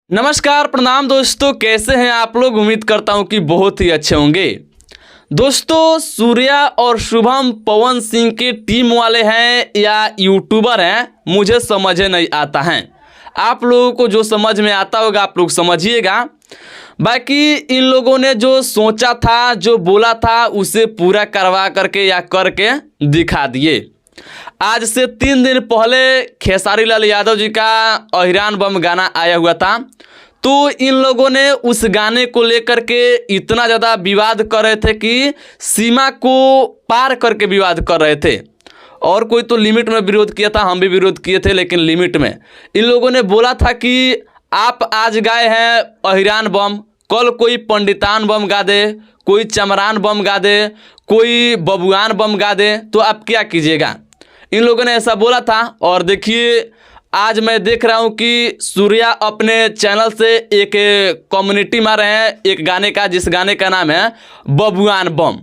नमस्कार प्रणाम दोस्तों, कैसे हैं आप लोग। उम्मीद करता हूं कि बहुत ही अच्छे होंगे। दोस्तों, सूर्या और शुभम पवन सिंह के टीम वाले हैं या यूट्यूबर हैं, मुझे समझ नहीं आता है। आप लोगों को जो समझ में आता होगा आप लोग समझिएगा। बाकी इन लोगों ने जो सोचा था, जो बोला था, उसे पूरा करवा करके या करके दिखा दिए। आज से 3 दिन पहले खेसारी लाल यादव जी का अहिरान बम गाना आया हुआ था, तो इन लोगों ने उस गाने को लेकर के इतना ज़्यादा विवाद कर रहे थे कि सीमा को पार करके विवाद कर रहे थे। और कोई तो लिमिट में विरोध किया था, हम भी विरोध किए थे, लेकिन लिमिट में। इन लोगों ने बोला था कि आप आज गाए हैं अहिरान बम, कल कोई पंडितान बम गा दे, कोई चमरान बम गा दे, कोई बबुआन बम गा दे, तो आप क्या कीजिएगा। इन लोगों ने ऐसा बोला था। और देखिए, आज मैं देख रहा हूं कि सूर्या अपने चैनल से एक कम्युनिटी मार रहे हैं एक गाने का, जिस गाने का नाम है बबुआन बम।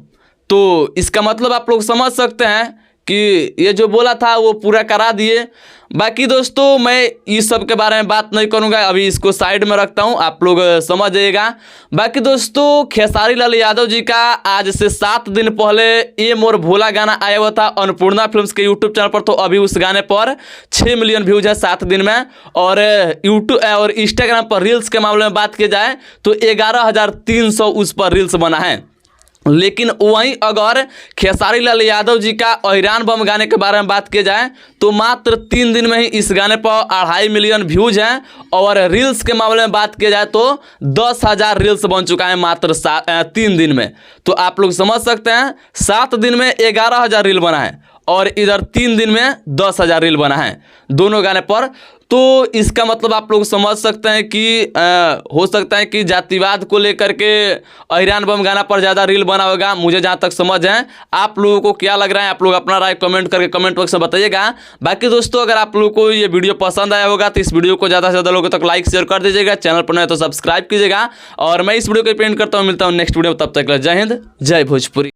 तो इसका मतलब आप लोग समझ सकते हैं कि ये जो बोला था वो पूरा करा दिए। बाकी दोस्तों, मैं इस सब के बारे में बात नहीं करूंगा, अभी इसको साइड में रखता हूं, आप लोग समझ जाइएगा। बाकी दोस्तों, खेसारी लाल यादव जी का आज से 7 दिन पहले ये मोर भोला गाना आया हुआ था अन्नपूर्णा फिल्म्स के यूट्यूब चैनल पर। तो अभी उस गाने पर 6 मिलियन व्यूज है 7 दिन में। और यूट्यूब और इंस्टाग्राम पर रील्स के मामले में बात की जाए तो 11,300 उस पर रील्स बना है। लेकिन वहीं अगर खेसारी लाल यादव जी का अहिरान बम गाने के बारे में बात की जाए तो मात्र 3 दिन में ही इस गाने पर 2.5 मिलियन व्यूज हैं। और रील्स के मामले में बात की जाए तो 10,000 रील्स बन चुका है मात्र 3 दिन में। तो आप लोग समझ सकते हैं, 7 दिन में 11,000 रील बना है और इधर 3 दिन में 10,000 रील बना है दोनों गाने पर। तो इसका मतलब आप लोग समझ सकते हैं कि हो सकता है कि जातिवाद को लेकर के अहिरान बम गाना पर ज़्यादा रील बना होगा, मुझे जहाँ तक समझ है। आप लोगों को क्या लग रहा है, आप लोग अपना राय कमेंट करके कमेंट बॉक्स में बताइएगा। बाकी दोस्तों, अगर आप लोगों को ये वीडियो पसंद आया होगा तो इस वीडियो को ज़्यादा से ज़्यादा लोगों तक लाइक शेयर कर दीजिएगा। चैनल पर नए तो सब्सक्राइब कीजिएगा। और मैं इस वीडियो को पेंट करता हूँ, मिलता हूँ नेक्स्ट वीडियो में। तब तक जय हिंद, जय भोजपुरी।